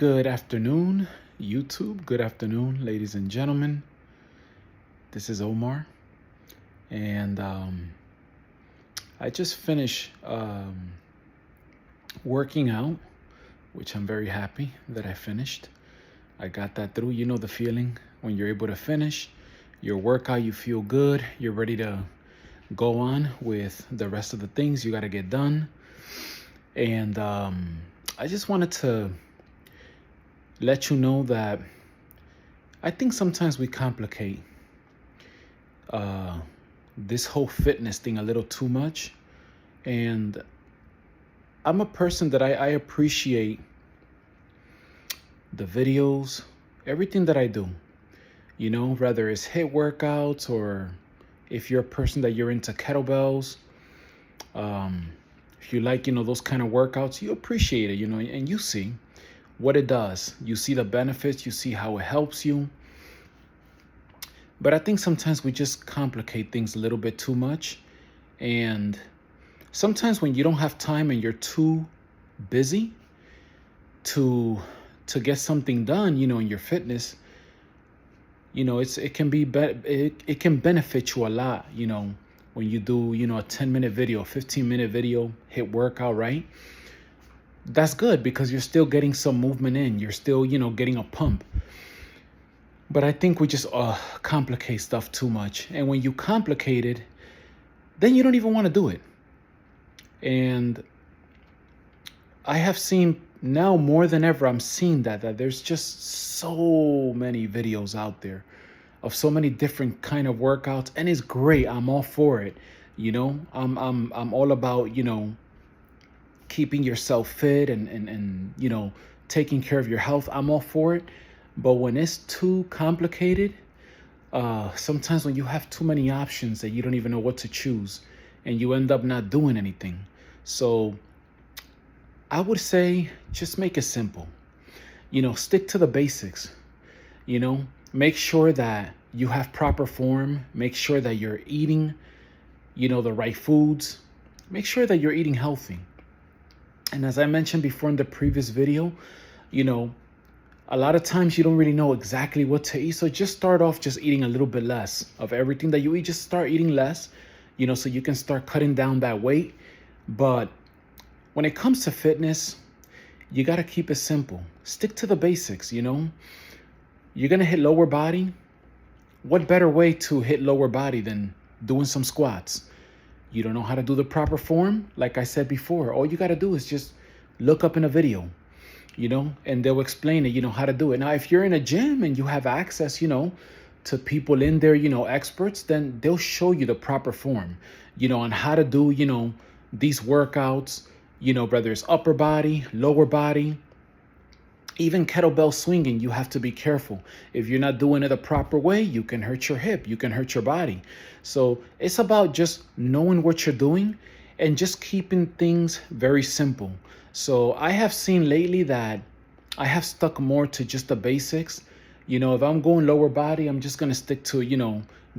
Good afternoon, YouTube. Good afternoon, ladies and gentlemen. This is Omar, and I just finished working out, which I'm very happy that I finished. I got that through. You know the feeling when you're able to finish your workout, you feel good, you're ready to go on with the rest of the things you got to get done. And I just wanted to let you know that I think sometimes we complicate this whole fitness thing a little too much. And I'm a person that I appreciate the videos, everything that I do, whether it's HIIT workouts or if you're a person that you're into kettlebells, if you like, those kind of workouts, you appreciate it, and you see what it does. You see the benefits, you see how it helps you. But I think sometimes we just complicate things a little bit too much. And sometimes when you don't have time and you're too busy to get something done, in your fitness, it can benefit you a lot, when you do, a 10-minute video, 15-minute video, HIIT workout, right? That's good because you're still getting some movement in. You're still, getting a pump. But I think we just complicate stuff too much. And when you complicate it, then you don't even want to do it. And I have seen now more than ever, I'm seeing that there's just so many videos out there of so many different kind of workouts. And it's great. I'm all for it. I'm all about, keeping yourself fit and taking care of your health. I'm all for it. But when it's too complicated, sometimes when you have too many options that you don't even know what to choose and you end up not doing anything. So I would say just make it simple. Stick to the basics. Make sure that you have proper form. Make sure that you're eating, the right foods. Make sure that you're eating healthy. And as I mentioned before in the previous video, a lot of times you don't really know exactly what to eat. So just start off just eating a little bit less of everything that you eat. Just start eating less, so you can start cutting down that weight. But when it comes to fitness, you got to keep it simple. Stick to the basics, You're going to hit lower body. What better way to hit lower body than doing some squats? You don't know how to do the proper form? Like I said before, all you got to do is just look up in a video, and they'll explain it, how to do it. Now, if you're in a gym and you have access, to people in there, experts, then they'll show you the proper form, on how to do, these workouts, whether it's upper body, lower body, even kettlebell swinging, you have to be careful. If you're not doing it the proper way, you can hurt your hip, you can hurt your body. So it's about just knowing what you're doing and just keeping things very simple. So I have seen lately that I have stuck more to just the basics. If I'm going lower body, I'm just going to stick to,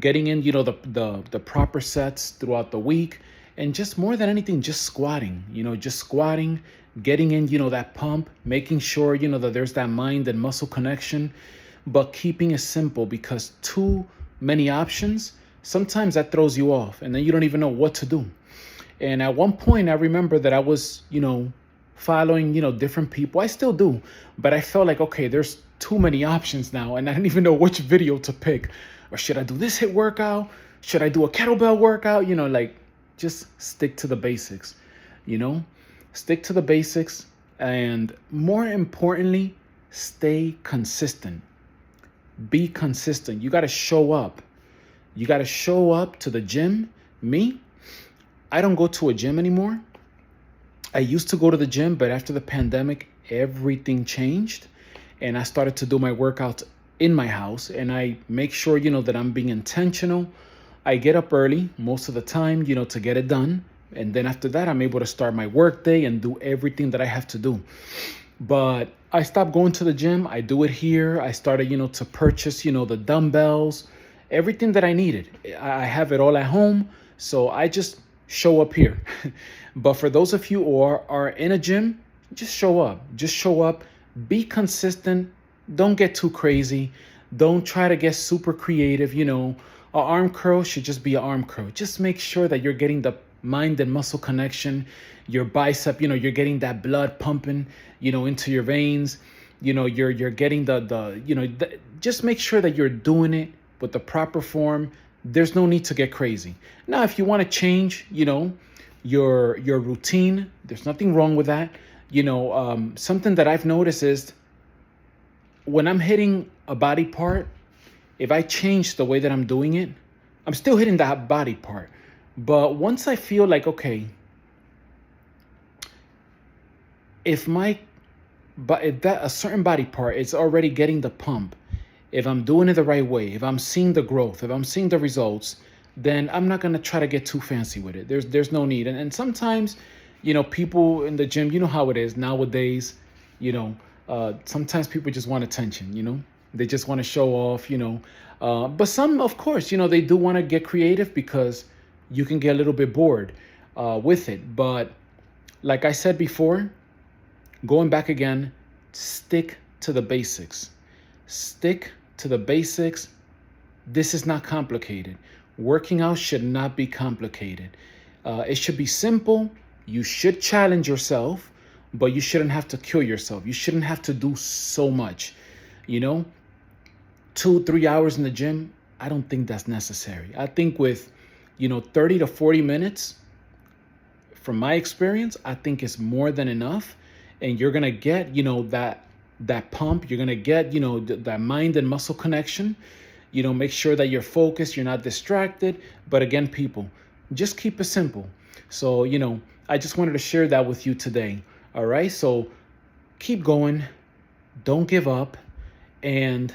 getting in, the proper sets throughout the week. And just more than anything, just squatting, getting in, that pump, making sure, that there's that mind and muscle connection, but keeping it simple because too many options, sometimes that throws you off and then you don't even know what to do. And at one point, I remember that I was, following, different people. I still do, but I felt like, okay, there's too many options now and I didn't even know which video to pick. Or should I do this HIIT workout? Should I do a kettlebell workout? Just stick to the basics, stick to the basics. And more importantly, stay consistent. Be consistent. You got to show up. You got to show up to the gym. Me, I don't go to a gym anymore. I used to go to the gym, but after the pandemic, everything changed. And I started to do my workouts in my house. And I make sure, that I'm being intentional. I get up early most of the time, to get it done. And then after that, I'm able to start my work day and do everything that I have to do. But I stopped going to the gym. I do it here. I started, to purchase, the dumbbells, everything that I needed. I have it all at home. So I just show up here. But for those of you who are in a gym, just show up. Just show up. Be consistent. Don't get too crazy. Don't try to get super creative. An arm curl should just be an arm curl. Just make sure that you're getting the mind and muscle connection. Your bicep, you're getting that blood pumping, into your veins. You're getting just make sure that you're doing it with the proper form. There's no need to get crazy. Now, if you want to change, your routine, there's nothing wrong with that. Something that I've noticed is when I'm hitting a body part, if I change the way that I'm doing it, I'm still hitting that body part. But once I feel like, okay, if a certain body part is already getting the pump, if I'm doing it the right way, if I'm seeing the growth, if I'm seeing the results, then I'm not gonna try to get too fancy with it. There's no need. And sometimes, people in the gym, you know how it is nowadays, sometimes people just want attention, they just want to show off. But some, of course, they do want to get creative because you can get a little bit bored with it. But like I said before, going back again, stick to the basics. Stick to the basics. This is not complicated. Working out should not be complicated. It should be simple. You should challenge yourself, but you shouldn't have to kill yourself. You shouldn't have to do so much. 2-3 hours in the gym, I don't think that's necessary. I think with 30 to 40 minutes, from my experience, I think it's more than enough. And you're gonna get that pump. You're gonna get that mind and muscle connection. Make sure that you're focused, you're not distracted. But again, people, just keep it simple. So I just wanted to share that with you today. All right, so keep going, don't give up, and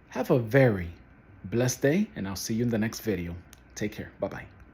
have a very blessed day, and I'll see you in the next video. Take care. Bye-bye.